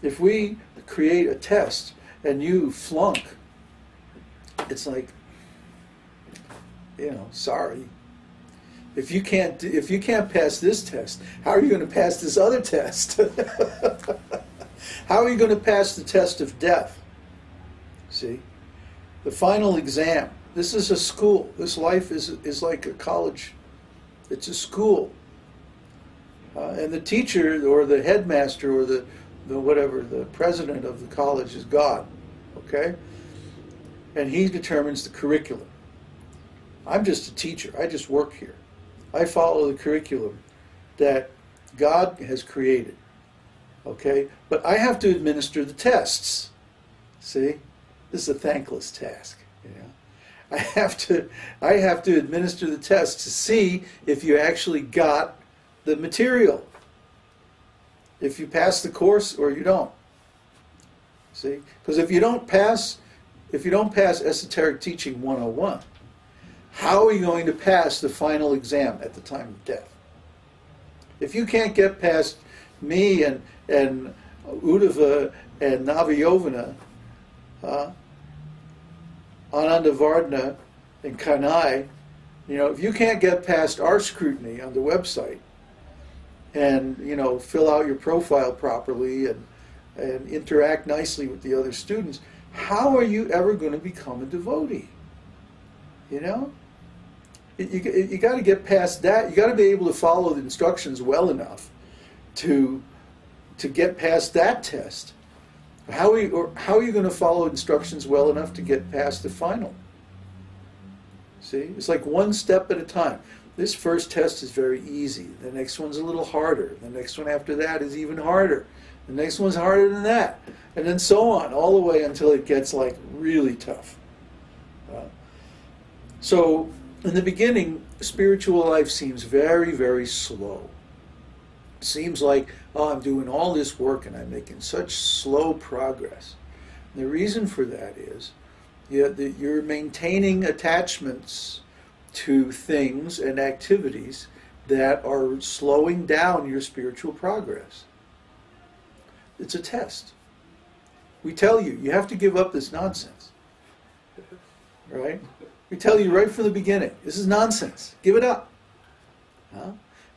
If we create a test and you flunk, it's like, sorry. If you can't pass this test, how are you going to pass this other test? How are you going to pass the test of death? See? The final exam. This is a school. This life is like a college. It's a school. And the teacher or the headmaster or the president of the college is God. Okay? And he determines the curriculum. I'm just a teacher. I just work here. I follow the curriculum that God has created. Okay? But I have to administer the tests. See? This is a thankless task. I have to administer the tests to see if you actually got the material. If you pass the course or you don't. See? Because if you don't pass Esoteric Teaching 101, how are you going to pass the final exam at the time of death? If you can't get past me and Uddhava and Navayovana, Anandavardhana and Kanai, if you can't get past our scrutiny on the website and, fill out your profile properly and interact nicely with the other students, how are you ever going to become a devotee? You got to get past that. You got to be able to follow the instructions well enough to get past that test. How are you going to follow instructions well enough to get past the final? See, it's like one step at a time. This first test is very easy. The next one's a little harder. The next one after that is even harder. The next one's harder than that, and then so on, all the way until it gets like really tough. So in the beginning, spiritual life seems very, very slow. It seems like, I'm doing all this work and I'm making such slow progress. And the reason for that is you're maintaining attachments to things and activities that are slowing down your spiritual progress. It's a test. We tell you, you have to give up this nonsense. Right? We tell you right from the beginning, this is nonsense. Give it up.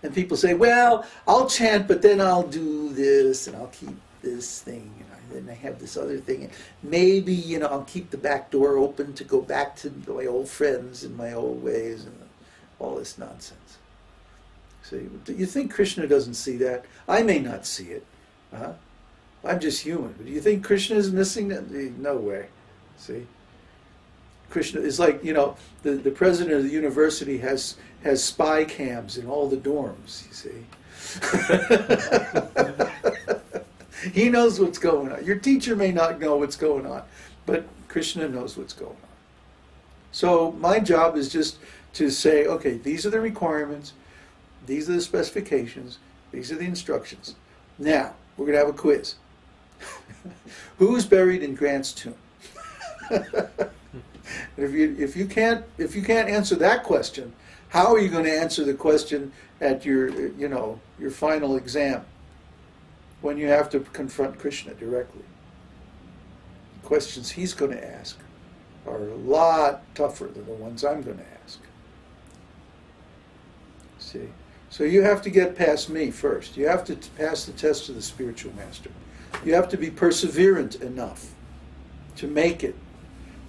And people say, well, I'll chant, but then I'll do this, and I'll keep this thing, and then I have this other thing. And maybe, I'll keep the back door open to go back to my old friends and my old ways, and all this nonsense. See, do you think Kṛṣṇa doesn't see that? I may not see it. I'm just human. But do you think Kṛṣṇa is missing that? No way. See? Kṛṣṇa is like, the president of the university has spy cams in all the dorms, you see. He knows what's going on. Your teacher may not know what's going on, but Kṛṣṇa knows what's going on. So my job is just to say, okay, these are the requirements, these are the specifications, these are the instructions. Now, we're going to have a quiz. Who's buried in Grant's tomb? If you can't answer that question, how are you going to answer the question at your final exam when you have to confront Kṛṣṇa directly? The questions he's going to ask are a lot tougher than the ones I'm going to ask. See? So you have to get past me first. You have to pass the test of the spiritual master. You have to be perseverant enough to make it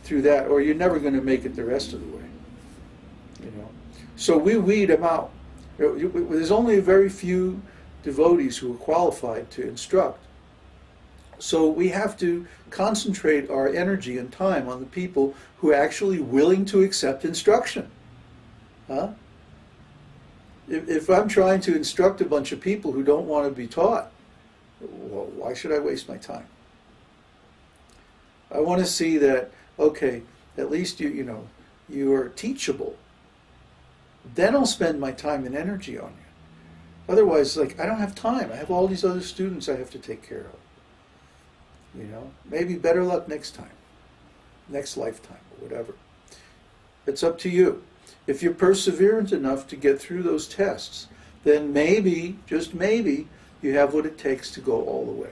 through that, or you're never going to make it the rest of the way. So we weed them out. There's only a very few devotees who are qualified to instruct. So we have to concentrate our energy and time on the people who are actually willing to accept instruction. If I'm trying to instruct a bunch of people who don't want to be taught, well, why should I waste my time? I want to see that, okay, at least you are teachable. Then I'll spend my time and energy on you. Otherwise, I don't have time. I have all these other students I have to take care of. Maybe better luck next time, next lifetime, or whatever. It's up to you. If you're perseverant enough to get through those tests, then maybe, just maybe, you have what it takes to go all the way.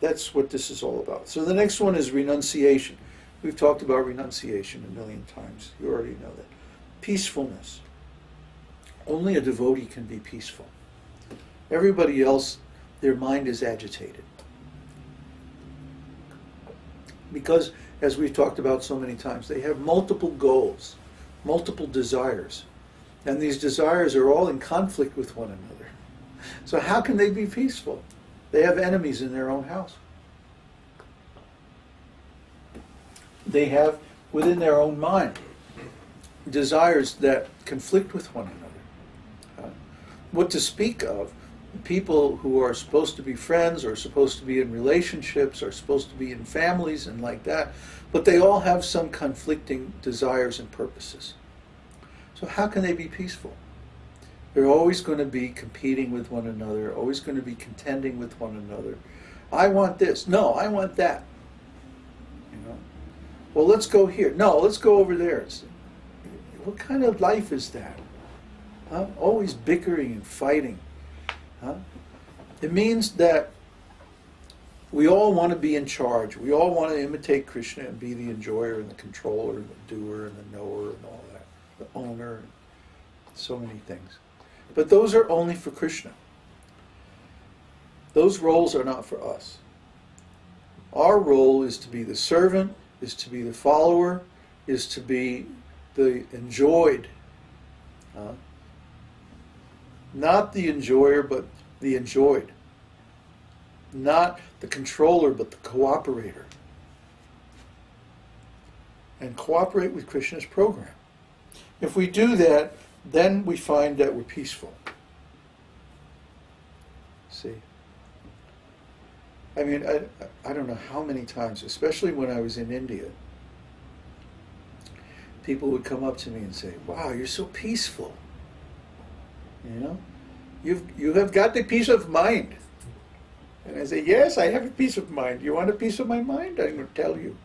that's what this is all about. So the next one is renunciation. We've talked about renunciation a million times. You already know that. Peacefulness. Only a devotee can be peaceful. Everybody else, their mind is agitated. Because, as we've talked about so many times, they have multiple goals, multiple desires. And these desires are all in conflict with one another. So how can they be peaceful? They have enemies in their own house. They have, within their own mind, desires that conflict with one another. What to speak of people who are supposed to be friends or supposed to be in relationships or supposed to be in families and like that, but they all have some conflicting desires and purposes. So how can they be peaceful? They're always going to be competing with one another, always going to be contending with one another. I want this. No, I want that. Well, let's go here. No, let's go over there. What kind of life is that? Huh? Always bickering and fighting. Huh? It means that we all want to be in charge. We all want to imitate Kṛṣṇa and be the enjoyer and the controller and the doer and the knower and all that. The owner, and so many things. But those are only for Kṛṣṇa. Those roles are not for us. Our role is to be the servant, is to be the follower, is to be the enjoyed. Not the enjoyer, but the enjoyed. Not the controller, but the cooperator. And cooperate with Krishna's program. If we do that, then we find that we're peaceful. See? I mean, I don't know how many times, especially when I was in India, people would come up to me and say, "Wow, you're so peaceful. You have got the peace of mind." And I say, "Yes, I have a peace of mind. You want a piece of my mind? I'm going to tell you."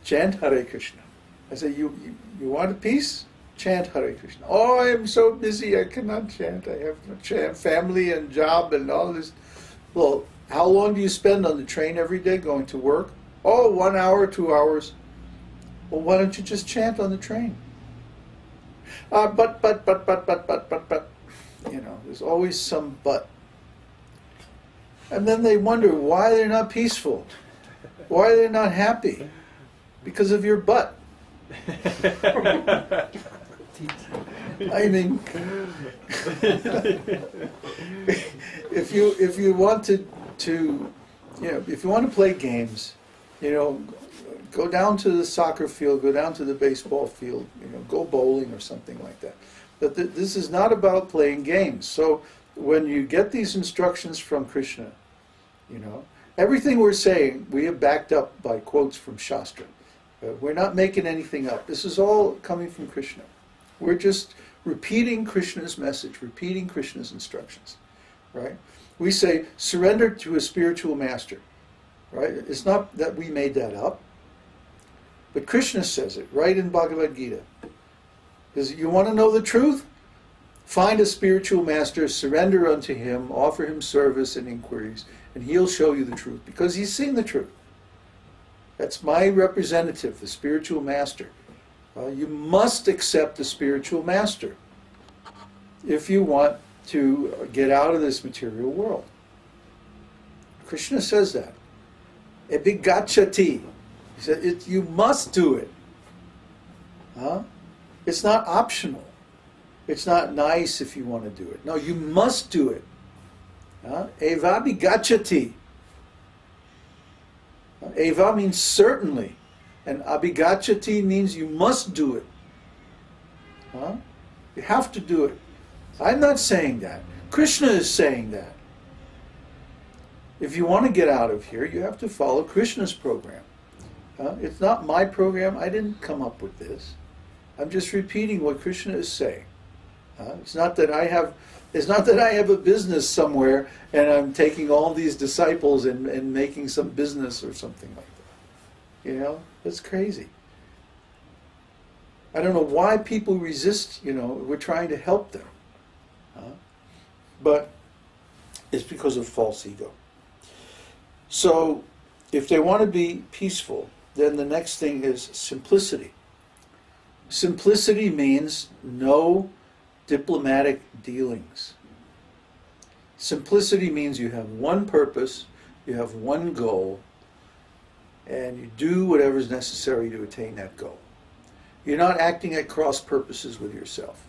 Chant Hare Krishna. I say, you want a peace? Chant Hare Krishna. Oh, I am so busy, I cannot chant. I have family and job and all this. Well, how long do you spend on the train every day going to work? Oh, 1 hour, 2 hours. Well, why don't you just chant on the train? But. There's always some but. And then they wonder why they're not peaceful. Why they're not happy. Because of your butt. I mean, if you want to if you want to play games, go down to the soccer field, go down to the baseball field, go bowling or something like that. But this is not about playing games. So when you get these instructions from Kṛṣṇa, everything we're saying, we have backed up by quotes from Shastra. We're not making anything up. This is all coming from Kṛṣṇa. We're just repeating Kṛṣṇa's message, repeating Kṛṣṇa's instructions, right? We say, surrender to a spiritual master, right? It's not that we made that up, but Kṛṣṇa says it right in Bhagavad Gita. Because you want to know the truth? Find a spiritual master, surrender unto him, offer him service and inquiries, and he'll show you the truth, because he's seen the truth. That's my representative, the spiritual master. You must accept the spiritual master if you want to get out of this material world. Kṛṣṇa says that. Ebigachati. He said, you must do it. It's not optional. It's not nice if you want to do it. No, you must do it. Eva bigachati. Eva means certainly. And abhigachati means you must do it. You have to do it. I'm not saying that. Kṛṣṇa is saying that. If you want to get out of here, you have to follow Kṛṣṇa's program. It's not my program. I didn't come up with this. I'm just repeating what Kṛṣṇa is saying. It's not that I have a business somewhere and I'm taking all these disciples and making some business or something like that. That's crazy. I don't know why people resist, we're trying to help them. but it's because of false ego. So if they want to be peaceful, then the next thing is simplicity. Simplicity means no diplomatic dealings. Simplicity means you have one purpose, you have one goal, and you do whatever is necessary to attain that goal. You're not acting at cross purposes with yourself.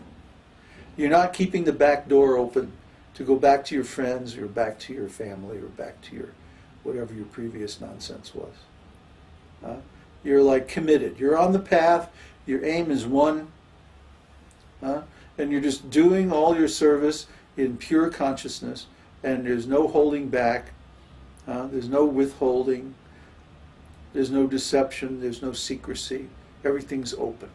You're not keeping the back door open to go back to your friends or back to your family or back to your whatever your previous nonsense was. You're like committed. You're on the path. Your aim is one. And you're just doing all your service in pure consciousness, and there's no holding back. There's no withholding. There's no deception. There's no secrecy. Everything's open.